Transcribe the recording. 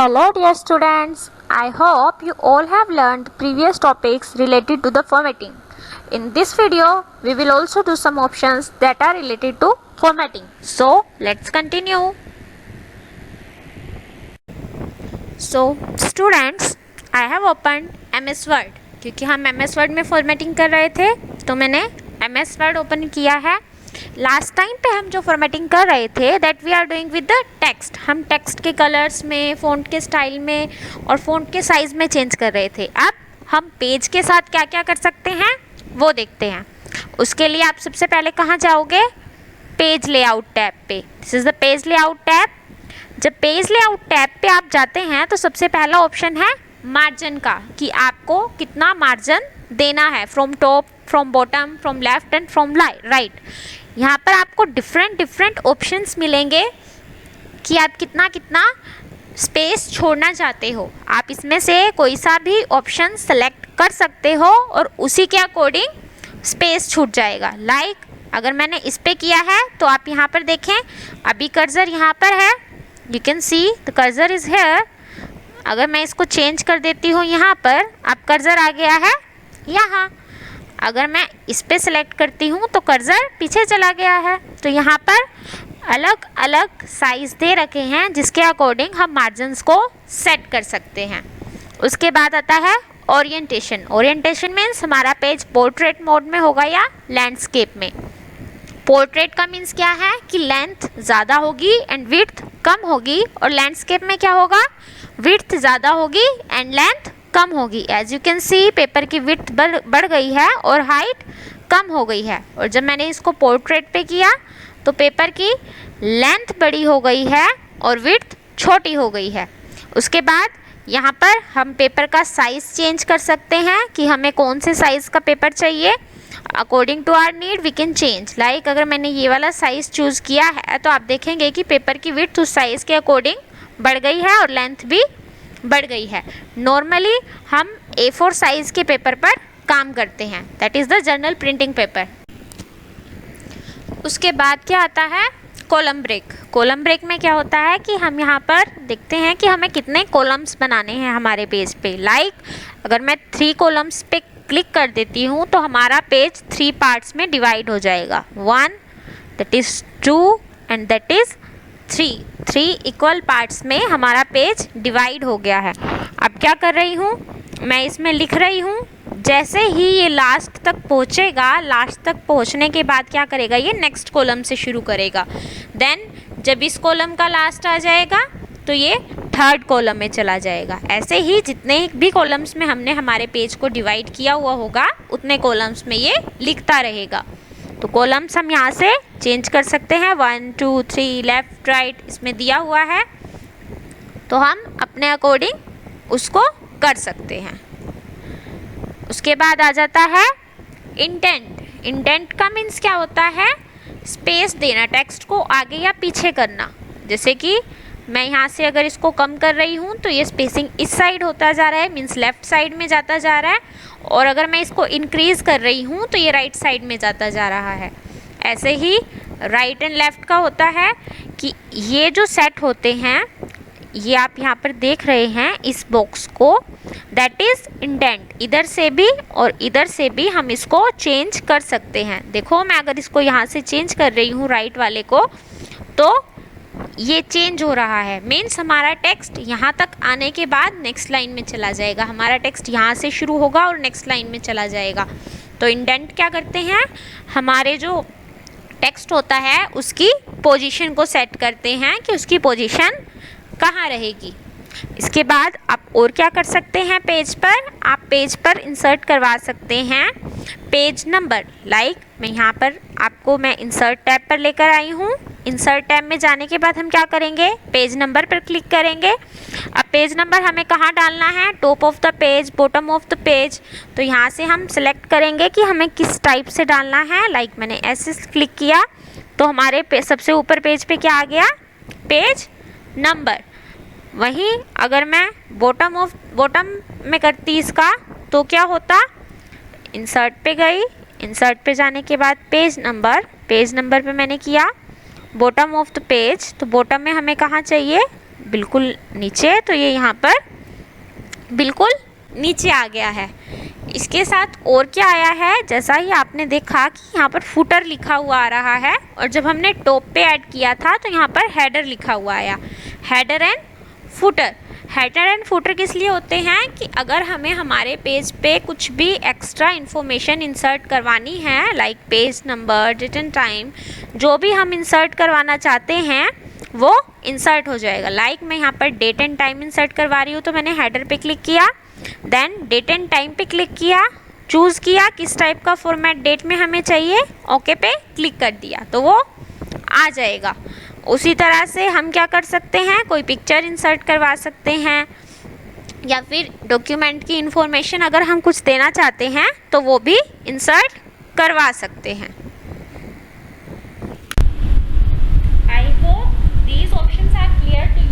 Hello dear students, I hope you all have learned previous topics related to the formatting. In this video, we will also do some options that are related to formatting. So, let's continue. So, students, I have opened MS Word. क्योंकि हम MS Word में formatting कर रहे थे तो मैंने MS Word open किया है. लास्ट टाइम पे हम जो फॉर्मेटिंग कर रहे थे that we are doing with the text. हम टेक्स्ट के कलर्स में, फ़ॉन्ट के स्टाइल में और फ़ॉन्ट के साइज़ में चेंज कर रहे थे. अब हम पेज के साथ क्या क्या कर सकते हैं वो देखते हैं. उसके लिए आप सबसे पहले कहाँ जाओगे? पेज लेआउट टैब पे. This is the page layout tab. जब पेज लेआउट टैब पे आप जाते हैं तो सबसे पहला ऑप्शन है मार्जिन का, कि आपको कितना मार्जिन देना है, from top, from bottom, from left and from right. यहाँ पर आपको डिफरेंट ऑप्शंस मिलेंगे कि आप कितना कितना स्पेस छोड़ना चाहते हो. आप इसमें से कोई सा भी ऑप्शन सेलेक्ट कर सकते हो और उसी के अकॉर्डिंग स्पेस छूट जाएगा. लाइक अगर मैंने इस पे किया है तो आप यहाँ पर देखें, अभी कर्सर यहाँ पर है, you can see the cursor is here. अगर मैं इसको चेंज कर देती हूँ यहाँ पर, अब कर्सर आ गया है यहाँ. अगर मैं इस पे सेलेक्ट करती हूँ तो कर्सर पीछे चला गया है. तो यहाँ पर अलग अलग साइज़ दे रखे हैं जिसके अकॉर्डिंग हम मार्जिन्स को सेट कर सकते हैं. उसके बाद आता है ओरिएंटेशन. ओरिएंटेशन मीन्स हमारा पेज पोर्ट्रेट मोड में होगा या लैंडस्केप में. पोर्ट्रेट का मीन्स क्या है कि लेंथ ज़्यादा होगी एंड विड्थ कम होगी, और लैंडस्केप में क्या होगा? विड्थ ज़्यादा होगी एंड लेंथ कम होगी. As you can see paper की विड्थ बढ़ गई है और हाइट कम हो गई है. और जब मैंने इसको पोर्ट्रेट पे किया तो पेपर की लेंथ बड़ी हो गई है और विड्थ छोटी हो गई है. उसके बाद यहाँ पर हम पेपर का साइज़ चेंज कर सकते हैं कि हमें कौन से साइज़ का पेपर चाहिए. According to our need we can change. Like अगर मैंने ये वाला साइज़ चूज़ किया है तो आप देखेंगे कि पेपर की विड्थ उस साइज़ के अकॉर्डिंग बढ़ गई है और लेंथ भी बढ़ गई है. नॉर्मली हम A4 साइज़ के पेपर पर काम करते हैं, that is the journal printing paper. उसके बाद क्या आता है? Column break. कॉलम ब्रेक में क्या होता है कि हम यहाँ पर देखते हैं कि हमें कितने कॉलम्स बनाने हैं हमारे पेज पे. लाइक अगर मैं 3 कॉलम्स पे क्लिक कर देती हूँ तो हमारा पेज 3 पार्ट्स में डिवाइड हो जाएगा. 1, that is 2 and that is 3 equal parts में हमारा पेज डिवाइड हो गया है. अब क्या कर रही हूँ मैं? इसमें लिख रही हूँ. जैसे ही ये लास्ट तक पहुँचेगा, लास्ट तक पहुँचने के बाद क्या करेगा? ये नेक्स्ट कॉलम से शुरू करेगा. देन जब इस कॉलम का लास्ट आ जाएगा तो ये थर्ड कॉलम में चला जाएगा. ऐसे ही जितने भी कॉलम्स में हमने हमारे पेज को डिवाइड किया हुआ होगा उतने कॉलम्स में ये लिखता रहेगा. तो कॉलम्स हम यहाँ से चेंज कर सकते हैं. 1, 2, 3 लेफ़्ट राइट इसमें दिया हुआ है, तो हम अपने अकॉर्डिंग उसको कर सकते हैं. उसके बाद आ जाता है इंडेंट. इंडेंट का मीन्स क्या होता है? स्पेस देना, टेक्स्ट को आगे या पीछे करना. जैसे कि मैं यहाँ से अगर इसको कम कर रही हूँ तो ये स्पेसिंग इस साइड होता जा रहा है, मीन्स लेफ़्ट साइड में जाता जा रहा है. और अगर मैं इसको इंक्रीज़ कर रही हूँ तो ये राइट साइड में जाता जा रहा है. ऐसे ही राइट एंड लेफ़्ट का होता है कि ये जो सेट होते हैं, ये आप यहाँ पर देख रहे हैं इस बॉक्स को, दैट इज़ इंडेंट. इधर से भी और इधर से भी हम इसको चेंज कर सकते हैं. देखो मैं अगर इसको यहाँ से चेंज कर रही हूँ राइट वाले को तो ये चेंज हो रहा है. मीन्स हमारा टेक्स्ट यहाँ तक आने के बाद नेक्स्ट लाइन में चला जाएगा. हमारा टेक्स्ट यहाँ से शुरू होगा और नेक्स्ट लाइन में चला जाएगा. तो इंडेंट क्या करते हैं? हमारे जो टेक्स्ट होता है उसकी पोजीशन को सेट करते हैं कि उसकी पोजीशन कहाँ रहेगी. इसके बाद आप और क्या कर सकते हैं? पेज पर आप पेज पर इंसर्ट करवा सकते हैं पेज नंबर. लाइक मैं यहाँ पर आपको मैं इंसर्ट टैब पर लेकर आई हूँ. इंसर्ट टैब में जाने के बाद हम क्या करेंगे? पेज नंबर पर क्लिक करेंगे. अब पेज नंबर हमें कहाँ डालना है? Top of the page, bottom of the page. तो यहाँ से हम सेलेक्ट करेंगे कि हमें किस टाइप से डालना है. लाइक मैंने ऐसे क्लिक किया तो हमारे सबसे ऊपर पेज पे क्या आ गया? Page number. वहीं अगर मैं बॉटम में करती इसका तो क्या होता? इंसर्ट पे गई, इंसर्ट पे जाने के बाद पेज नंबर पे मैंने किया बॉटम ऑफ द पेज. तो बॉटम में हमें कहाँ चाहिए? बिल्कुल नीचे, तो ये यहाँ पर बिल्कुल नीचे आ गया है। इसके साथ और क्या आया है, जैसा ही आपने देखा कि यहाँ पर फुटर लिखा हुआ आ रहा है, और जब हमने टॉप पे ऐड किया था तो यहाँ पर हेडर लिखा हुआ आया। Header and footer, header and footer किस लिए होते हैं कि अगर हमें हमारे पेज पे कुछ भी एक्स्ट्रा इन्फॉर्मेशन इंसर्ट करवानी है, like page number, date and time, जो भी हम इंसर्ट करवाना चाहते हैं वो इंसर्ट हो जाएगा। लाइक मैं यहाँ पर डेट एंड टाइम इंसर्ट करवा रही हूँ, तो मैंने हेडर पे क्लिक किया, देन डेट एंड टाइम पे क्लिक किया, चूज़ किया किस टाइप का फॉर्मेट डेट में हमें चाहिए, ओके पे क्लिक कर दिया तो वो आ जाएगा। उसी तरह से हम क्या कर सकते हैं, कोई पिक्चर इंसर्ट करवा सकते हैं, या फिर डॉक्यूमेंट की इंफॉर्मेशन अगर हम कुछ देना चाहते हैं तो वो भी इंसर्ट करवा सकते हैं। I hope these options are clear to